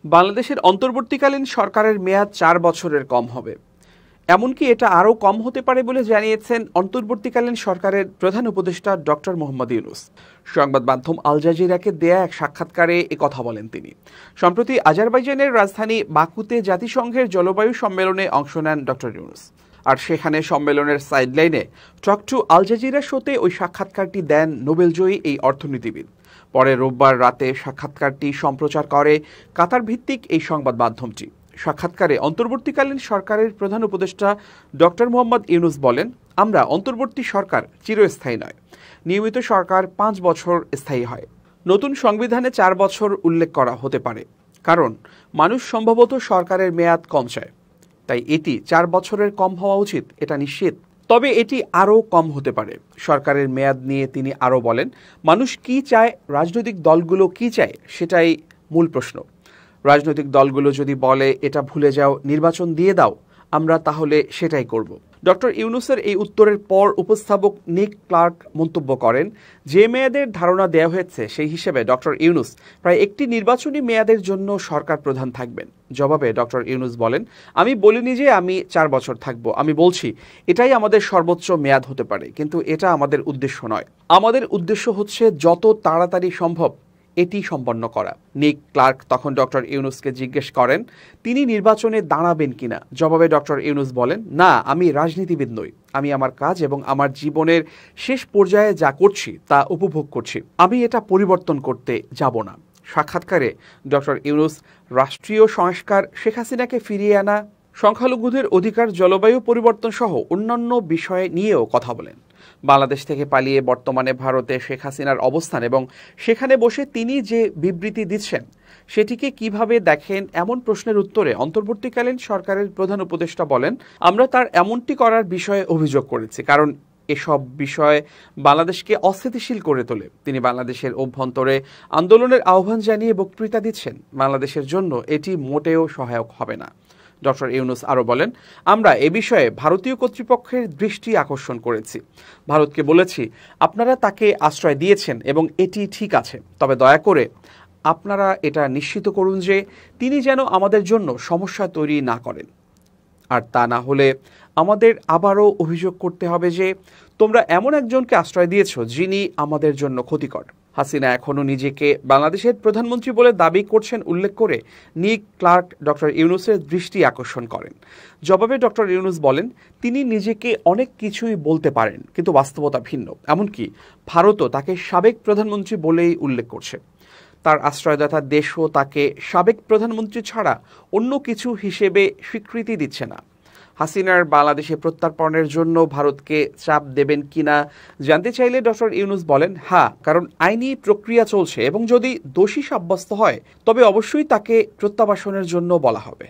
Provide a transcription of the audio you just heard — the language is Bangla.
বাংলাদেশের অন্তর্বর্তীকালীন সরকারের মেয়াদ ৪ বছরের কম হবে। এমনকি এটা আরও কম হতে পারে বলে জানিয়েছেন অন্তর্বর্তীকালীন সরকারের প্রধান উপদেষ্টা ডক্টর মোহাম্মদ ইউনূস। সংবাদ মাধ্যম আল জাজিরাকে দেয়া এক সাক্ষাৎকারে কথা বলেন তিনি। সম্প্রতি আজারবাইজানের রাজধানী বাকুতে জাতিসংঘের জলবায়ু সম্মেলনে অংশ নেন ডক্টর ইউনূস। আর সেখানে সম্মেলনের সাইডলাইনে টক টু আল জাজিরা শোতে ওই সাক্ষাৎকারটি দেন নোবেলজয়ী এই অর্থনীতিবিদ। পরে রোববার রাতে সাক্ষাৎকারটি সম্প্রচার করে কাতার ভিত্তিক এই সংবাদ মাধ্যমটি। সাক্ষাৎকারে অন্তর্বর্তীকালীন সরকারের প্রধান উপদেষ্টা ডক্টর মোহাম্মদ ইউনূস বলেন, আমরা অন্তর্বর্তী সরকার চিরস্থায়ী নয়, নিয়মিত সরকার 5 বছর স্থায়ী হয়। নতুন সংবিধানে 4 বছর উল্লেখ করা হতে পারে, কারণ মানুষ সম্ভবত সরকারের মেয়াদ কম চায়, তাই এটি 4 বছরের কম হওয়া উচিত, এটা নিশ্চিত। তবে এটি আরও কম হতে পারে। সরকারের মেয়াদ নিয়ে তিনি আরও বলেন, মানুষ কি চায়, রাজনৈতিক দলগুলো কি চায়, সেটাই মূল প্রশ্ন। রাজনৈতিক দলগুলো যদি বলে এটা ভুলে যাও, নির্বাচন দিয়ে দাও, আমরা তাহলে সেটাই করব। ডক্টর ইউনূসের এই উত্তরের পর উপস্থাপক নিক ক্লার্ক মন্তব্য করেন, যে মেয়াদের ধারণা দেওয়া হয়েছে সেই হিসেবে ডক্টর ইউনূস প্রায় একটি নির্বাচনী মেয়াদের জন্য সরকার প্রধান থাকবেন। জবাবে ডক্টর ইউনূস বলেন, আমি বলিনি যে আমি 4 বছর থাকব, আমি বলছি এটাই আমাদের সর্বোচ্চ মেয়াদ হতে পারে, কিন্তু এটা আমাদের উদ্দেশ্য নয়। আমাদের উদ্দেশ্য হচ্ছে যত তাড়াতাড়ি সম্ভব এটি সম্পন্ন করা। নিক ক্লার্ক তখন ডক্টর ইউনূসকে জিজ্ঞেস করেন তিনি নির্বাচনে দাঁড়াবেন কিনা। জবাবে ডক্টর ইউনূস বলেন, না, আমি রাজনীতিবিদ নই, আমি আমার কাজ এবং আমার জীবনের শেষ পর্যায়ে যা করছি তা উপভোগ করছি, আমি এটা পরিবর্তন করতে যাব না। সাক্ষাৎকারে ডক্টর ইউনূস রাষ্ট্রীয় সংস্কার, শেখ হাসিনাকে ফিরিয়ে আনা, সংখ্যালঘুদের অধিকার, জলবায়ু পরিবর্তন সহ অন্যান্য বিষয় নিয়েও কথা বলেন। বাংলাদেশ থেকে পালিয়ে বর্তমানে ভারতে শেখ হাসিনার অবস্থান এবং সেখানে বসে তিনি যে বিবৃতি দিচ্ছেন সেটিকে কিভাবে দেখেন এমন প্রশ্নের উত্তরে অন্তর্বর্তীকালীন সরকারের প্রধান উপদেষ্টা বলেন, আমরা তার এমনটি করার বিষয়ে অভিযোগ করেছি, কারণ এসব বিষয় বাংলাদেশকে অস্থিতিশীল করে তোলে। তিনি বাংলাদেশের অভ্যন্তরে আন্দোলনের আহ্বান জানিয়ে বক্তৃতা দিচ্ছেন, বাংলাদেশের জন্য এটি মোটেও সহায়ক হবে না। ডক্টর ইউনূস আরও বলেন, আমরা এ বিষয়ে ভারতীয় কর্তৃপক্ষের দৃষ্টি আকর্ষণ করেছি, ভারতকে বলেছি আপনারা তাকে আশ্রয় দিয়েছেন এবং এটি ঠিক আছে, তবে দয়া করে আপনারা এটা নিশ্চিত করুন যে তিনি যেন আমাদের জন্য সমস্যা তৈরি না করেন। আর তা না হলে আমাদের আবারও অভিযোগ করতে হবে যে তোমরা এমন একজনকে আশ্রয় দিয়েছ যিনি আমাদের জন্য ক্ষতিকর। হাসিনা এখনও নিজেকে বাংলাদেশের প্রধানমন্ত্রী বলে দাবি করছেন উল্লেখ করে নিক ক্লার্ক ডক্টর ইউনূসের দৃষ্টি আকর্ষণ করেন। জবাবে ডক্টর ইউনূস বলেন, তিনি নিজেকে অনেক কিছুই বলতে পারেন, কিন্তু বাস্তবতা ভিন্ন। এমনকি ভারতও তাকে সাবেক প্রধানমন্ত্রী বলেই উল্লেখ করছে। তার আশ্রয়দাতা দেশও তাকে সাবেক প্রধানমন্ত্রী ছাড়া অন্য কিছু হিসেবে স্বীকৃতি দিচ্ছে না। হাসিনার বাংলাদেশে প্রত্যার্পণের জন্য ভারতকে চাপ দেবেন কিনা জানতে চাইলে ডক্টর ইউনূস বলেন, হ্যাঁ, কারণ আইনি প্রক্রিয়া চলছে এবং যদি দোষী সাব্যস্ত হয় তবে অবশ্যই তাকে প্রত্যাবাসনের জন্য বলা হবে।